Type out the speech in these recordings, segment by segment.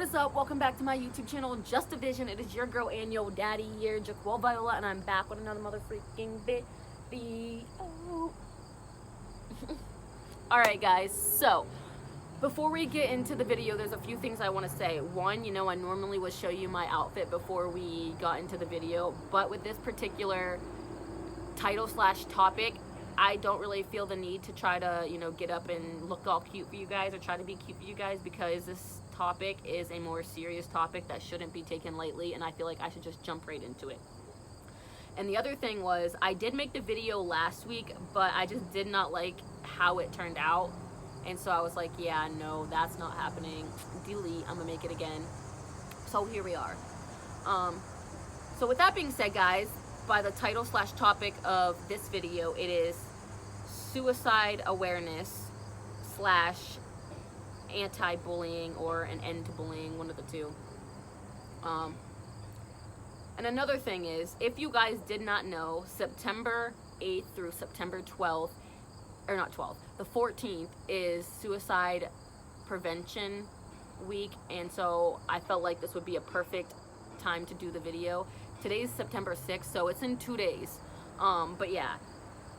is up? Welcome back to my YouTube channel, Just a Vision. It is your girl and your daddy here, Jaquel Viola, and I'm back with another mother freaking video. Alright guys, so before we get into the video, there's a few things I want to say. One, I normally would show you my outfit before we got into the video, but with this particular title / topic, I don't really feel the need to try to, get up and look all cute for you guys or try to be cute for you guys, because this topic is a more serious topic that shouldn't be taken lightly, and I feel like I should just jump right into it. And the other thing was, I did make the video last week, but I just did not like how it turned out. And so I was like, yeah, no, that's not happening. Delete, I'm gonna make it again. So here we are. So with that being said, guys, by the title / topic of this video, it is suicide awareness / anti-bullying, or an end to bullying, one of the two. And another thing is, if you guys did not know, September 8th through September 12th, or not 12th, the 14th is Suicide Prevention Week, and so I felt like this would be a perfect time to do the video. Today's September 6th, so it's in 2 days. But yeah,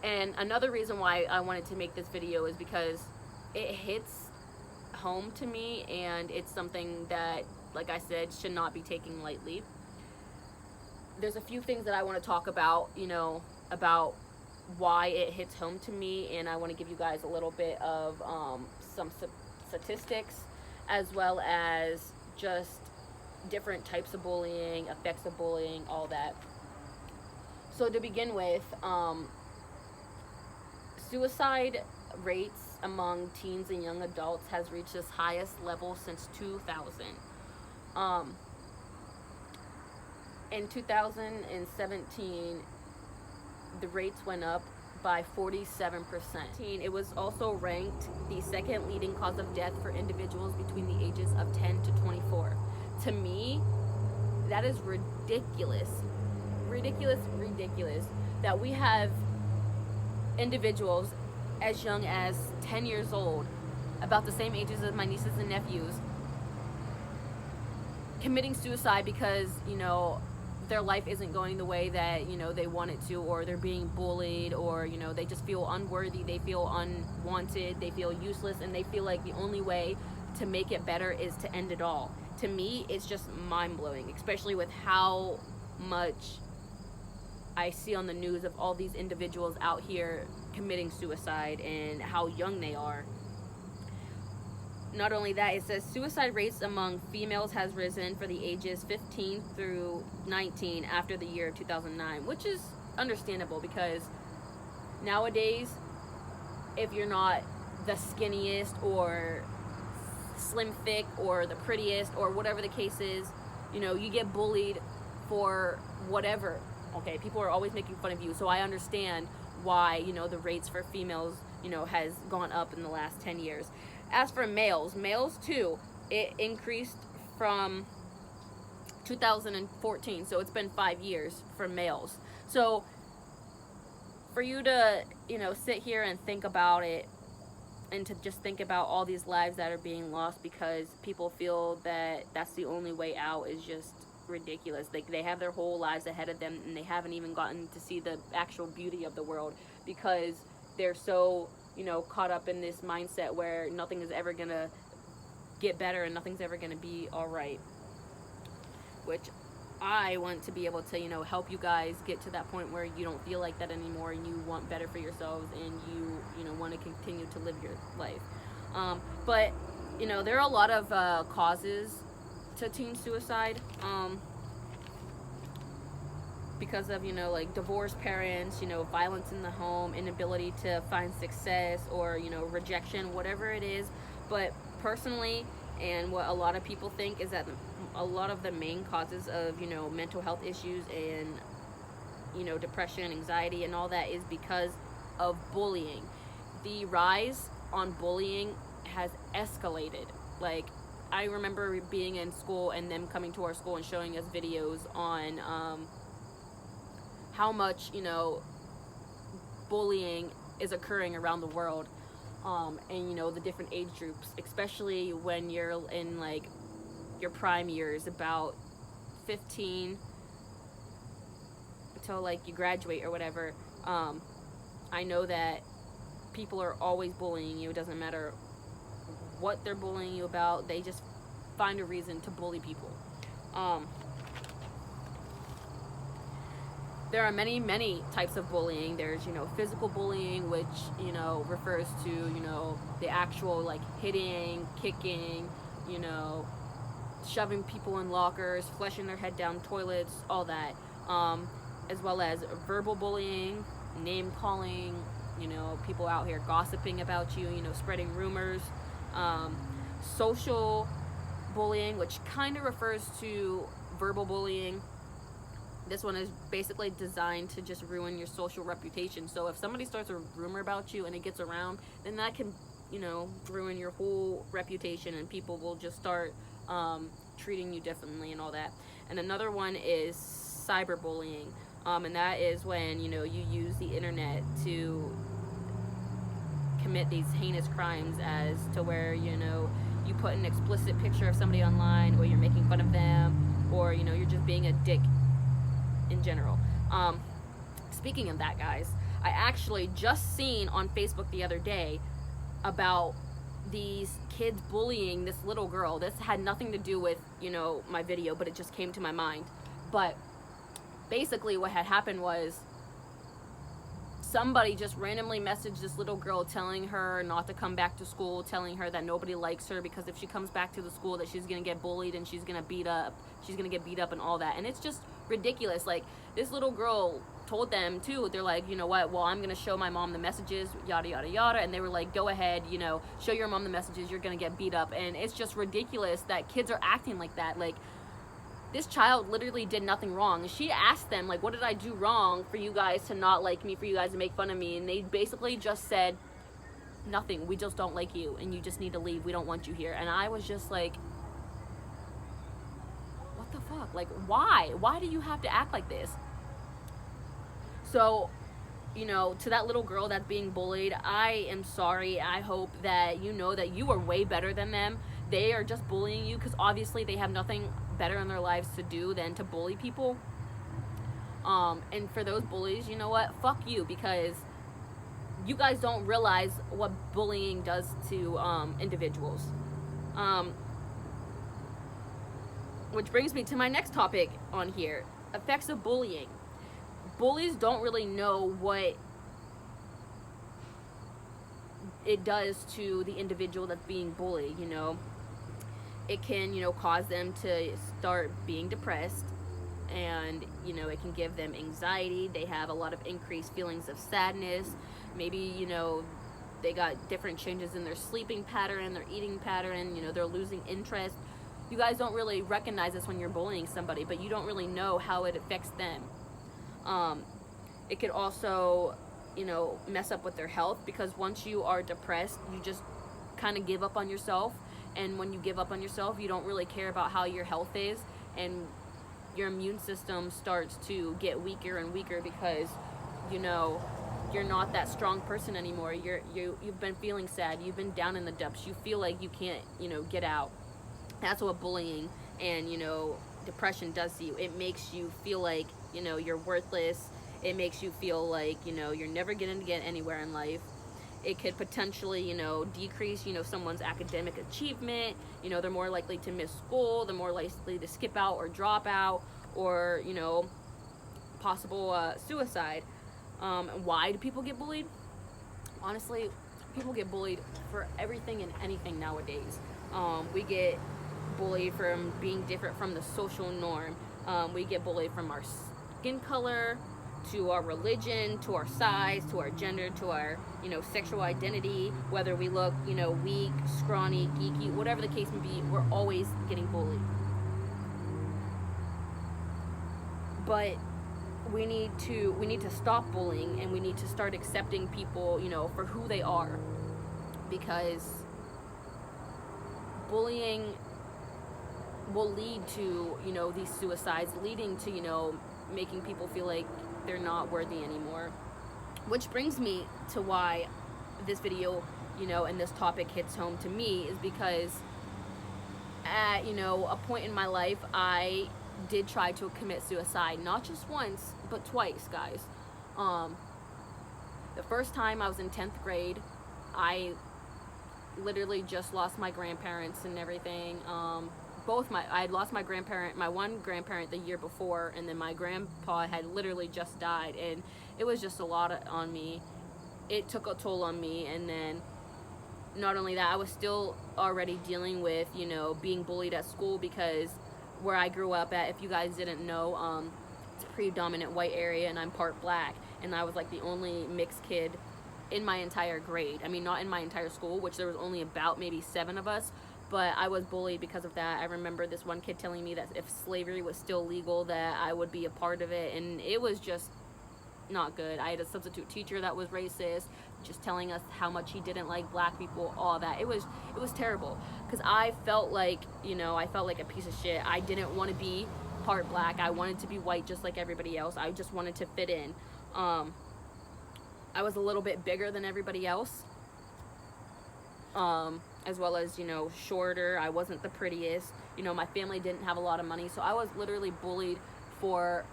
and another reason why I wanted to make this video is because it hits home to me, and it's something that, like I said, should not be taken lightly. There's a few things that I want to talk about, about why it hits home to me, and I want to give you guys a little bit of some statistics, as well as just different types of bullying, effects of bullying, all that. So to begin with, suicide rates among teens and young adults has reached its highest level since 2000. In 2017, the rates went up by 47%. It was also ranked the second leading cause of death for individuals between the ages of 10 to 24. To me, that is ridiculous. Ridiculous that we have individuals as young as 10 years old, about the same ages as my nieces and nephews, committing suicide because, their life isn't going the way that, they want it to, or they're being bullied, or, they just feel unworthy, they feel unwanted, they feel useless, and they feel like the only way to make it better is to end it all. To me, it's just mind-blowing, especially with how much I see on the news of all these individuals out here committing suicide and how young they are. Not only that, it says suicide rates among females has risen for the ages 15 through 19 after the year of 2009, which is understandable, because nowadays, if you're not the skinniest or slim thick or the prettiest or whatever the case is, you get bullied for whatever. Okay, people are always making fun of you, so I understand why, the rates for females, has gone up in the last 10 years. As for males too, it increased from 2014, so it's been 5 years for males. So for you to, sit here and think about it, and to just think about all these lives that are being lost because people feel that that's the only way out, is just ridiculous. They have their whole lives ahead of them, and they haven't even gotten to see the actual beauty of the world, because they're so, caught up in this mindset where nothing is ever gonna get better and nothing's ever gonna be all right. Which I want to be able to, help you guys get to that point where you don't feel like that anymore, and you want better for yourselves, and you want to continue to live your life. But there are a lot of causes to teen suicide, because of, like divorced parents, violence in the home, inability to find success, or, rejection, whatever it is. But personally, and what a lot of people think, is that a lot of the main causes of, mental health issues and, depression, anxiety, and all that is because of bullying. The rise on bullying has escalated. Like, I remember being in school and them coming to our school and showing us videos on how much, bullying is occurring around the world. And the different age groups, especially when you're in like your prime years, about 15 until like you graduate or whatever, I know that people are always bullying you. It doesn't matter what they're bullying you about. They just find a reason to bully people. There are many types of bullying. There's, physical bullying, which, refers to, the actual like hitting, kicking, shoving people in lockers, flushing their head down toilets, all that. As well as verbal bullying, name calling, people out here gossiping about you, spreading rumors. Social bullying, which kind of refers to verbal bullying. This one is basically designed to just ruin your social reputation. So if somebody starts a rumor about you and it gets around, then that can, ruin your whole reputation, and people will just start treating you differently and all that. And another one is cyberbullying. And that is when, you use the internet to commit these heinous crimes, as to where, you put an explicit picture of somebody online, or you're making fun of them, or, you're just being a dick in general. Speaking of that, guys, I actually just seen on Facebook the other day about these kids bullying this little girl. This had nothing to do with, my video, but it just came to my mind. But basically what had happened was somebody just randomly messaged this little girl telling her not to come back to school, telling her that nobody likes her because if she comes back to the school that she's gonna get bullied and she's gonna get beat up and all that. And it's just ridiculous. Like, this little girl told them too, they're like, you know what, well, I'm gonna show my mom the messages, yada yada yada, and they were like, go ahead, show your mom the messages, you're gonna get beat up. And it's just ridiculous that kids are acting like that. Like, this child literally did nothing wrong. She asked them, like, what did I do wrong for you guys to not like me, for you guys to make fun of me? And they basically just said, nothing, we just don't like you and you just need to leave, we don't want you here. And I was just like, what the fuck? Like, why do you have to act like this? So, to that little girl that's being bullied, I am sorry. I hope that you know that you are way better than them. They are just bullying you because obviously they have nothing better in their lives to do than to bully people. And for those bullies, you know what? Fuck you, because you guys don't realize what bullying does to individuals. Which brings me to my next topic on here: effects of bullying. Bullies don't really know what it does to the individual that's being bullied. It can, cause them to start being depressed, and, it can give them anxiety. They have a lot of increased feelings of sadness. Maybe, they got different changes in their sleeping pattern, their eating pattern, they're losing interest. You guys don't really recognize this when you're bullying somebody, but you don't really know how it affects them. It could also, mess up with their health, because once you are depressed, you just kind of give up on yourself. And when you give up on yourself, you don't really care about how your health is, and your immune system starts to get weaker and weaker because, you're not that strong person anymore. You've been feeling sad. You've been down in the dumps. You feel like you can't, get out. That's what bullying and, depression does to you. It makes you feel like, you're worthless. It makes you feel like, you're never going to get anywhere in life. It could potentially, decrease, someone's academic achievement. They're more likely to miss school. They're more likely to skip out or drop out, or, possible suicide. Why do people get bullied? Honestly, people get bullied for everything and anything nowadays. We get bullied from being different from the social norm. We get bullied from our skin color, to our religion, to our size, to our gender, to our, sexual identity, whether we look, weak, scrawny, geeky, whatever the case may be, we're always getting bullied. But we need to stop bullying, and we need to start accepting people, for who they are, because bullying will lead to, these suicides, leading to, making people feel like they're not worthy anymore. Which brings me to why this video, and this topic hits home to me, is because at, you know, a point in my life, I did try to commit suicide, not just once, but twice, guys. Um, the first time I was in 10th grade, I literally just lost my grandparents and everything. I had lost my grandparent, my one grandparent the year before, and then my grandpa had literally just died, and it was just a lot on me. It took a toll on me, and then not only that, I was still already dealing with, you know, being bullied at school, because where I grew up at, if you guys didn't know, it's a predominant white area, and I'm part black, and I was like the only mixed kid in my entire grade. I mean, not in my entire school, which there was only about maybe 7 of us, but I was bullied because of that. I remember this one kid telling me that if slavery was still legal, that I would be a part of it, and it was just not good. I had a substitute teacher that was racist, just telling us how much he didn't like black people, all that. It was terrible, because I felt like, you know, I felt like a piece of shit. I didn't want to be part black. I wanted to be white just like everybody else. I just wanted to fit in. I was a little bit bigger than everybody else, as well as, you know, shorter. I wasn't the prettiest. You know, my family didn't have a lot of money, so I was literally bullied for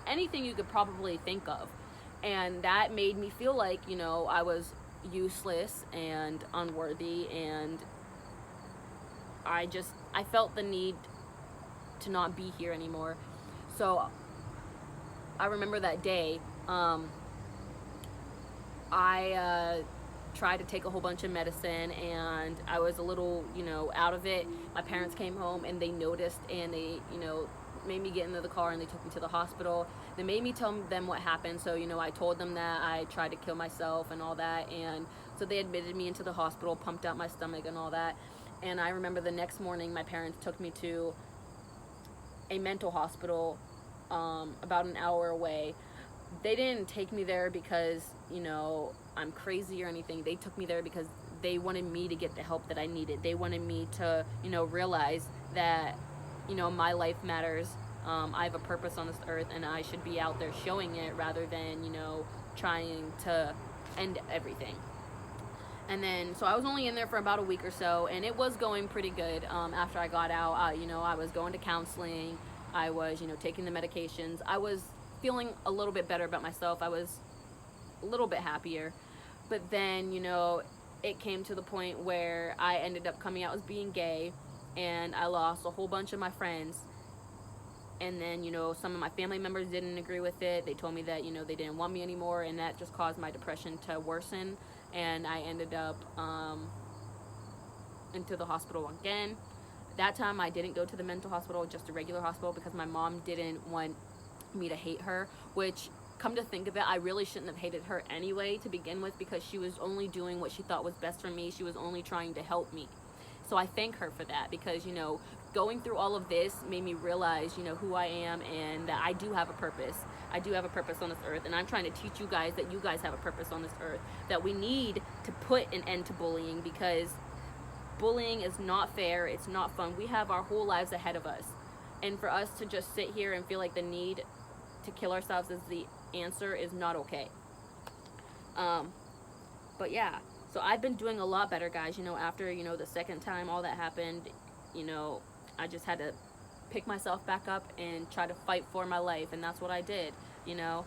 anything you could probably think of. And that made me feel like, you know, I was useless and unworthy, and I felt the need to not be here anymore. So I remember that day, I tried to take a whole bunch of medicine, and I was a little, you know, out of it. My parents came home, and they noticed, and they, you know, made me get into the car, and they took me to the hospital. They made me tell them what happened. So, you know, I told them that I tried to kill myself and all that, and so they admitted me into the hospital, pumped out my stomach and all that. And I remember the next morning, my parents took me to a mental hospital, about an hour away. They didn't take me there because, you know, I'm crazy or anything. They took me there because they wanted me to get the help that I needed. They wanted me to, you know, realize that, you know, my life matters. I have a purpose on this earth, and I should be out there showing it, rather than, you know, trying to end everything. And then, so I was only in there for about a week or so, and it was going pretty good. After I got out, you know, I was going to counseling. I was, you know, taking the medications. I was feeling a little bit better about myself. I was a little bit happier. But then, you know, it came to the point where I ended up coming out as being gay, and I lost a whole bunch of my friends. And then, you know, some of my family members didn't agree with it. They told me that, you know, they didn't want me anymore, and that just caused my depression to worsen. And I ended up into the hospital again. That time I didn't go to the mental hospital, just a regular hospital, because my mom didn't want me to hate her, which, come to think of it, I really shouldn't have hated her anyway to begin with, because she was only doing what she thought was best for me. She was only trying to help me. So I thank her for that, because, you know, going through all of this made me realize, you know, who I am, and that I do have a purpose. I do have a purpose on this earth, and I'm trying to teach you guys that you guys have a purpose on this earth, that we need to put an end to bullying, because bullying is not fair. It's not fun. We have our whole lives ahead of us, and for us to just sit here and feel like the need to kill ourselves is the answer is not okay. But yeah, so I've been doing a lot better, guys. You know, after, you know, the second time all that happened, you know, I just had to pick myself back up and try to fight for my life, and that's what I did. You know,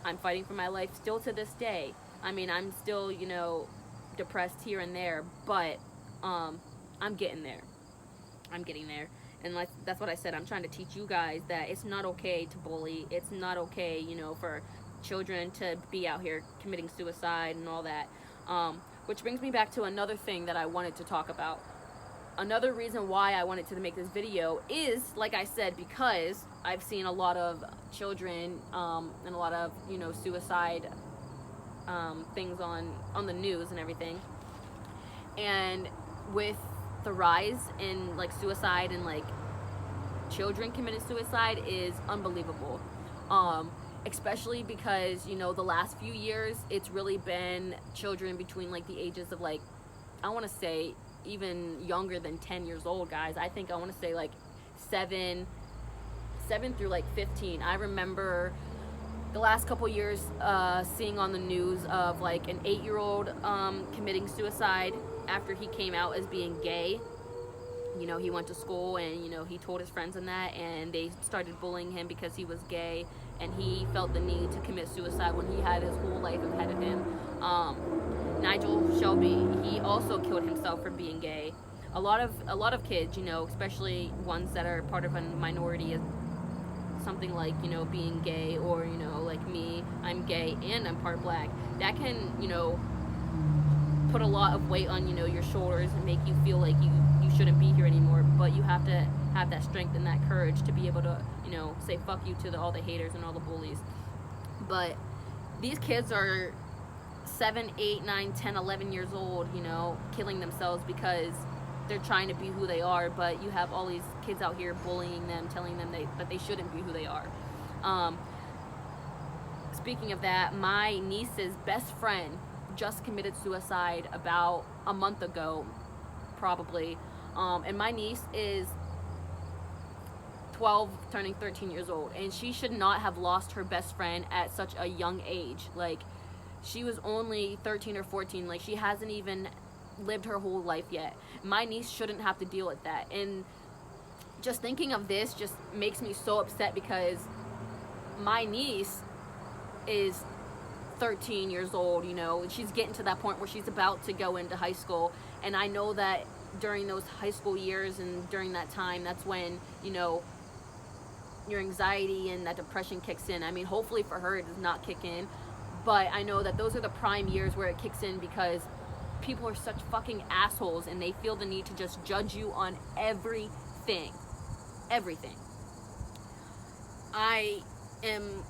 I'm fighting for my life still to this day. I mean, I'm still, you know, depressed here and there, but I'm getting there. I'm getting there. And like, that's what I said. I'm trying to teach you guys that it's not okay to bully. It's not okay, you know, for children to be out here committing suicide and all that. Which brings me back to another thing that I wanted to talk about. Another reason why I wanted to make this video is, like I said, because I've seen a lot of children and a lot of, you know, suicide things on the news and everything. And with the rise in, like, suicide and, like, children committing suicide is unbelievable. Especially because, you know, the last few years, it's really been children between, like, the ages of, like, I want to say even younger than 10 years old, guys. I think I want to say, like, 7 through, like, 15. I remember the last couple years seeing on the news of, like, an 8-year-old committing suicide after he came out as being gay. You know, he went to school and, you know, he told his friends and that, and they started bullying him because he was gay, and he felt the need to commit suicide when he had his whole life ahead of him. Nigel Shelby, he also killed himself for being gay. A lot of kids, you know, especially ones that are part of a minority, something like, you know, being gay, or, you know, like me, I'm gay and I'm part black, that can, you know, put a lot of weight on, you know, your shoulders and make you feel like you shouldn't be here anymore. But you have to have that strength and that courage to be able to, you know, say fuck you to all the haters and all the bullies. But these kids are 7, 8, 9, 10, 11 years old, you know, killing themselves because they're trying to be who they are. But you have all these kids out here bullying them, telling them that they shouldn't be who they are. Speaking of that, my niece's best friend just committed suicide about a month ago, probably. And my niece is 12, turning 13 years old, and she should not have lost her best friend at such a young age. Like, she was only 13 or 14. Like, she hasn't even lived her whole life yet. My niece shouldn't have to deal with that. And just thinking of this just makes me so upset, because my niece is 13 years old, you know, and she's getting to that point where she's about to go into high school. And I know that during those high school years and during that time, that's when, you know, your anxiety and that depression kicks in. I mean, hopefully for her it does not kick in, but I know that those are the prime years where it kicks in, because people are such fucking assholes and they feel the need to just judge you on everything. I am,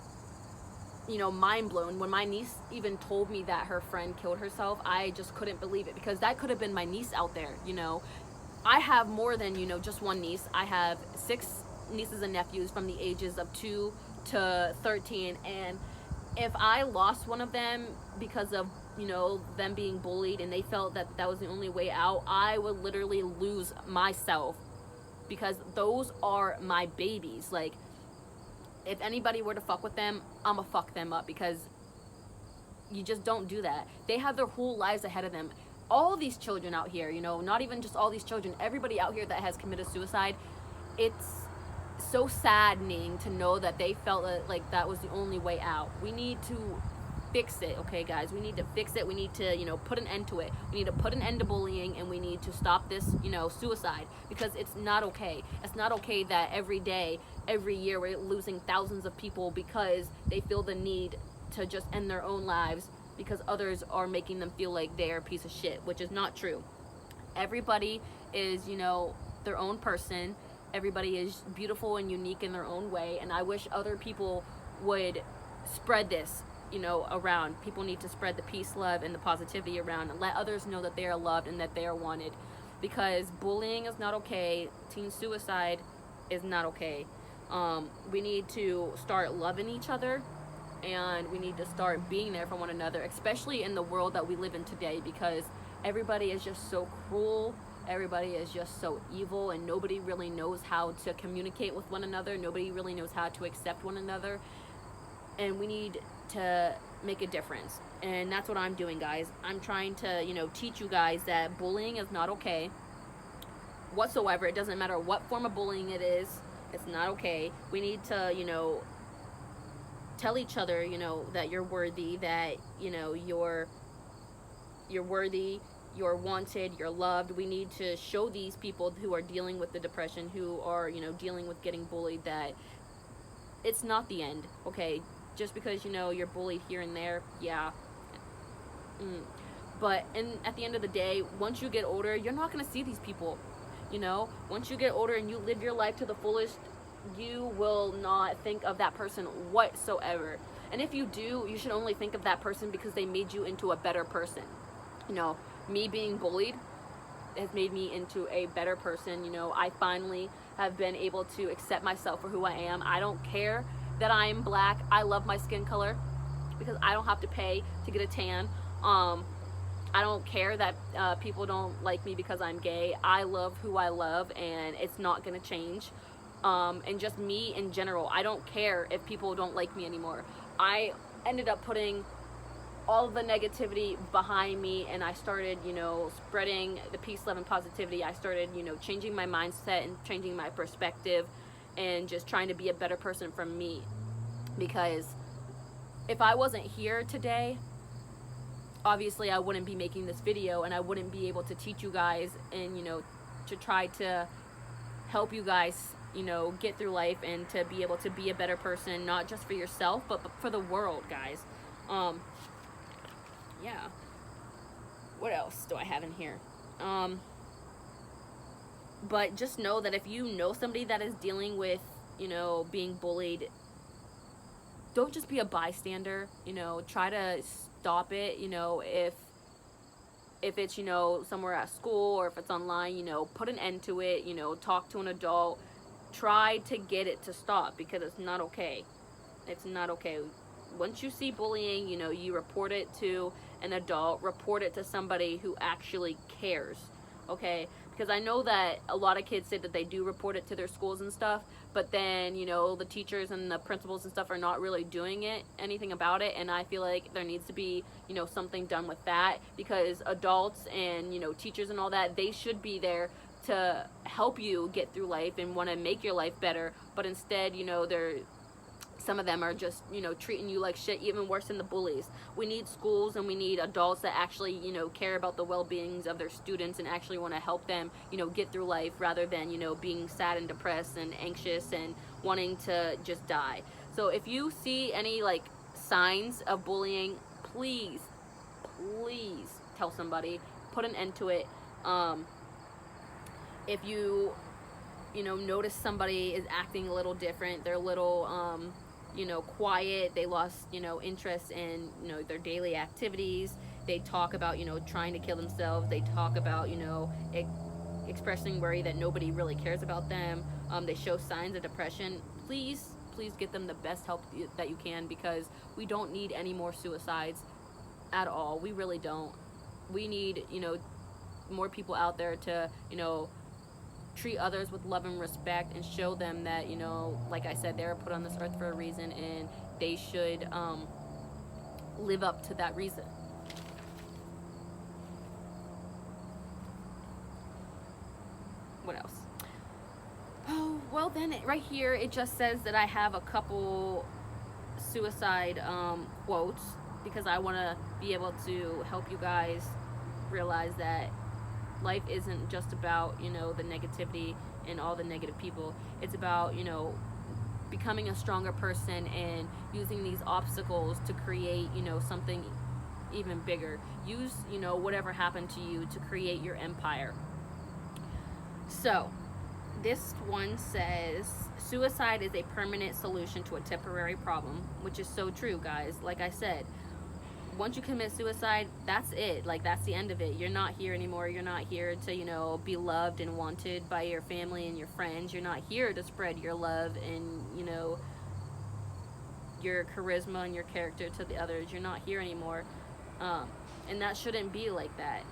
you know, mind blown. When my niece even told me that her friend killed herself, I just couldn't believe it, because that could have been my niece out there, you know. I have more than, you know, just one niece. I have 6 nieces and nephews from the ages of 2 to 13, and if I lost one of them because of, you know, them being bullied and they felt that that was the only way out, I would literally lose myself, because those are my babies. Like, if anybody were to fuck with them, I'ma fuck them up, because you just don't do that. They have their whole lives ahead of them. All these children out here, you know, not even just all these children, everybody out here that has committed suicide, it's so saddening to know that they felt like that was the only way out. We need to fix it, okay, guys? We need to fix it. We need to, you know, put an end to it. We need to put an end to bullying, and we need to stop this, you know, suicide, because it's not okay. It's not okay that every day, every year, we're losing thousands of people because they feel the need to just end their own lives because others are making them feel like they're a piece of shit, which is not true. Everybody is, you know, their own person. Everybody is beautiful and unique in their own way, and I wish other people would spread this, you know, around. People need to spread the peace, love, and the positivity around, and let others know that they are loved and that they are wanted, because bullying is not okay. Teen suicide is not okay. We need to start loving each other, and we need to start being there for one another, especially in the world that we live in today, because everybody is just so cruel. Everybody is just so evil, and nobody really knows how to communicate with one another. Nobody really knows how to accept one another, and we need to make a difference. And that's what I'm doing, guys. I'm trying to, you know, teach you guys that bullying is not okay whatsoever. It doesn't matter what form of bullying it is. It's not okay. We need to, you know, tell each other, you know, that you're worthy, that, you know, you're worthy, you're wanted, you're loved. We need to show these people who are dealing with the depression, who are, you know, dealing with getting bullied, that it's not the end, okay? Just because, you know, you're bullied here and there, yeah. But at the end of the day, once you get older, you're not going to see these people, you know? Once you get older and you live your life to the fullest, you will not think of that person whatsoever. And if you do, you should only think of that person because they made you into a better person. You know, me being bullied has made me into a better person. You know, I finally have been able to accept myself for who I am. I don't care that I'm black. I love my skin color because I don't have to pay to get a tan. I don't care that people don't like me because I'm gay. I love who I love, and it's not gonna change. And just me in general, I don't care if people don't like me anymore. I ended up putting all of the negativity behind me, and I started, spreading the peace, love, and positivity. I started, changing my mindset and changing my perspective and just trying to be a better person for me. Because if I wasn't here today, obviously I wouldn't be making this video, and I wouldn't be able to teach you guys and, to try to help you guys, get through life and to be able to be a better person, not just for yourself, but for the world, guys. Yeah. What else do I have in here? But just know that if you know somebody that is dealing with, being bullied, don't just be a bystander. Try to stop it. If it's, somewhere at school, or if it's online, put an end to it. Talk to an adult. Try to get it to stop, because it's not okay. It's not okay. Once you see bullying, you report it to an adult, report it to somebody who actually cares, okay? Because I know that a lot of kids say that they do report it to their schools and stuff, but then, the teachers and the principals and stuff are not really doing anything about it, and I feel like there needs to be, something done with that, because adults and, teachers and all that, they should be there to help you get through life and want to make your life better, but instead, some of them are just, treating you like shit, even worse than the bullies. We need schools and we need adults that actually, care about the well-beings of their students and actually want to help them, get through life, rather than, being sad and depressed and anxious and wanting to just die. So if you see any, signs of bullying, please tell somebody, put an end to it. If you notice somebody is acting a little different, they're a little, quiet, they lost, interest in, their daily activities, they talk about, trying to kill themselves, they talk about, expressing worry that nobody really cares about them, they show signs of depression, please get them the best help that you can, because we don't need any more suicides at all. We really don't. We need, more people out there to, treat others with love and respect, and show them that, like I said, they're put on this earth for a reason, and they should live up to that reason. What else? Oh, well then, right here it just says that I have a couple suicide quotes, because I want to be able to help you guys realize that life isn't just about, the negativity and all the negative people. It's about, becoming a stronger person and using these obstacles to create, something even bigger. Use, whatever happened to you to create your empire. So, this one says, suicide is a permanent solution to a temporary problem, which is so true, guys. Like I said, once you commit suicide, that's it. That's the end of it. You're not here anymore. You're not here to, be loved and wanted by your family and your friends. You're not here to spread your love and, your charisma and your character to the others. You're not here anymore. And that shouldn't be like that.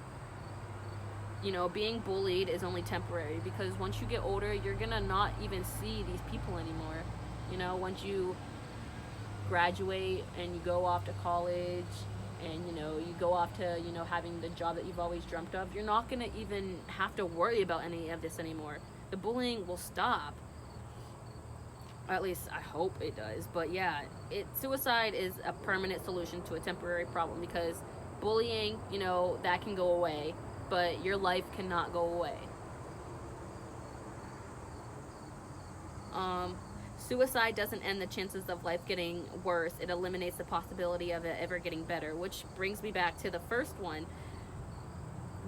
Being bullied is only temporary, because once you get older, you're gonna not even see these people anymore. Once you graduate and you go off to college and you go off to having the job that you've always dreamt of, you're not gonna even have to worry about any of this anymore. The bullying will stop, or at least I hope it does. But yeah, suicide is a permanent solution to a temporary problem, because bullying, that can go away, but your life cannot go away. Suicide doesn't end the chances of life getting worse. It eliminates the possibility of it ever getting better, which brings me back to the first one.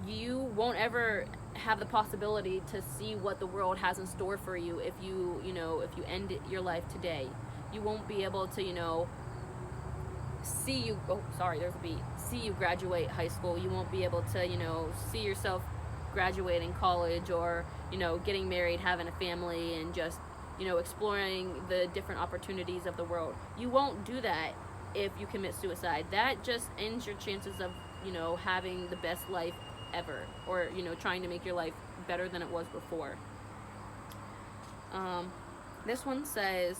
You won't ever have the possibility to see what the world has in store for you if you end your life today. You won't be able to, see you graduate high school. You won't be able to, see yourself graduating college, or, getting married, having a family, and just, exploring the different opportunities of the world. You won't do that if you commit suicide. That just ends your chances of, having the best life ever, or, trying to make your life better than it was before. This one says,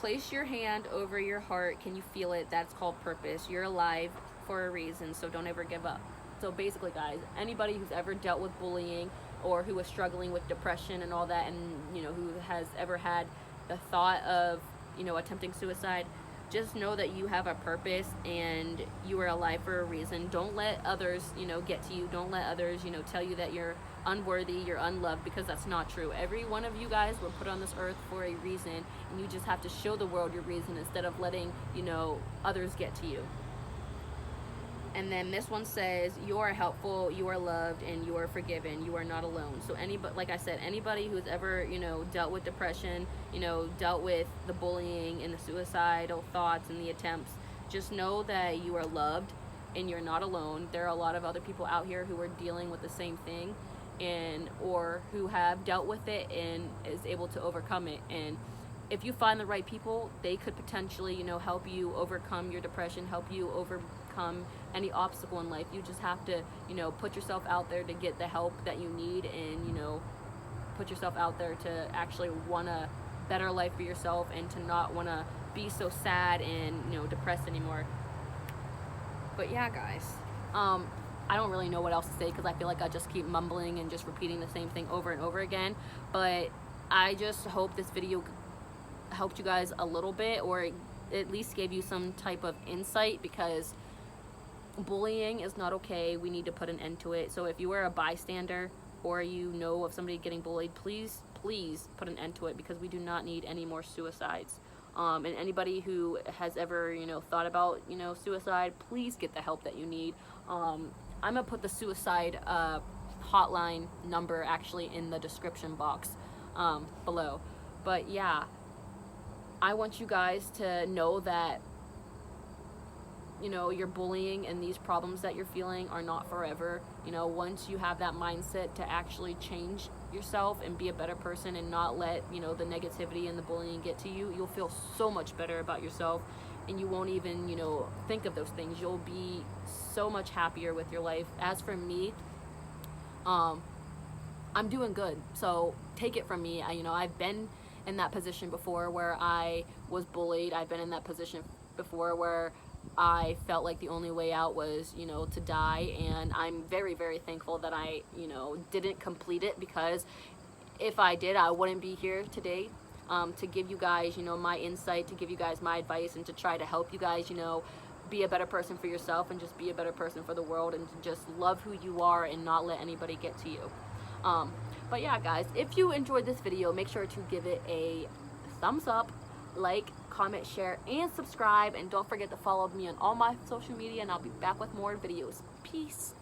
place your hand over your heart. Can you feel it? That's called purpose. You're alive for a reason, so don't ever give up. So basically, guys, anybody who's ever dealt with bullying or who is struggling with depression and all that, and who has ever had the thought of attempting suicide, just know that you have a purpose and you are alive for a reason. Don't let others get to you. Don't let others tell you that you're unworthy, you're unloved, because that's not true. Every one of you guys were put on this earth for a reason, and you just have to show the world your reason instead of letting others get to you. And then this one says, you are helpful, you are loved, and you are forgiven. You are not alone. So anybody, like I said, anybody who's ever, dealt with depression, dealt with the bullying and the suicidal thoughts and the attempts, just know that you are loved and you're not alone. There are a lot of other people out here who are dealing with the same thing, or who have dealt with it and is able to overcome it. And if you find the right people, they could potentially, help you overcome your depression, help you overcome any obstacle in life. You just have to, put yourself out there to get the help that you need, and, put yourself out there to actually want a better life for yourself and to not want to be so sad and, depressed anymore. But yeah, guys, I don't really know what else to say because I feel like I just keep mumbling and just repeating the same thing over and over again. But I just hope this video helped you guys a little bit, or at least gave you some type of insight, because bullying is not okay. We need to put an end to it. So if you are a bystander or you know of somebody getting bullied, please put an end to it, because we do not need any more suicides. And anybody who has ever thought about suicide, please get the help that you need. I'm gonna put the suicide hotline number actually in the description box below. But yeah, I want you guys to know that your bullying and these problems that you're feeling are not forever. Once you have that mindset to actually change yourself and be a better person and not let the negativity and the bullying get to you, you'll feel so much better about yourself, and you won't even think of those things. You'll be so much happier with your life. As for me, I'm doing good, so take it from me. I've been in that position before where I was bullied. I've been in that position before where I felt like the only way out was to die, and I'm very, very thankful that I didn't complete it, because if I did, I wouldn't be here today to give you guys my insight, to give you guys my advice, and to try to help you guys be a better person for yourself, and just be a better person for the world, and to just love who you are and not let anybody get to you. But yeah, guys, if you enjoyed this video, make sure to give it a thumbs up, like, comment, share, and subscribe. And don't forget to follow me on all my social media, and I'll be back with more videos. Peace.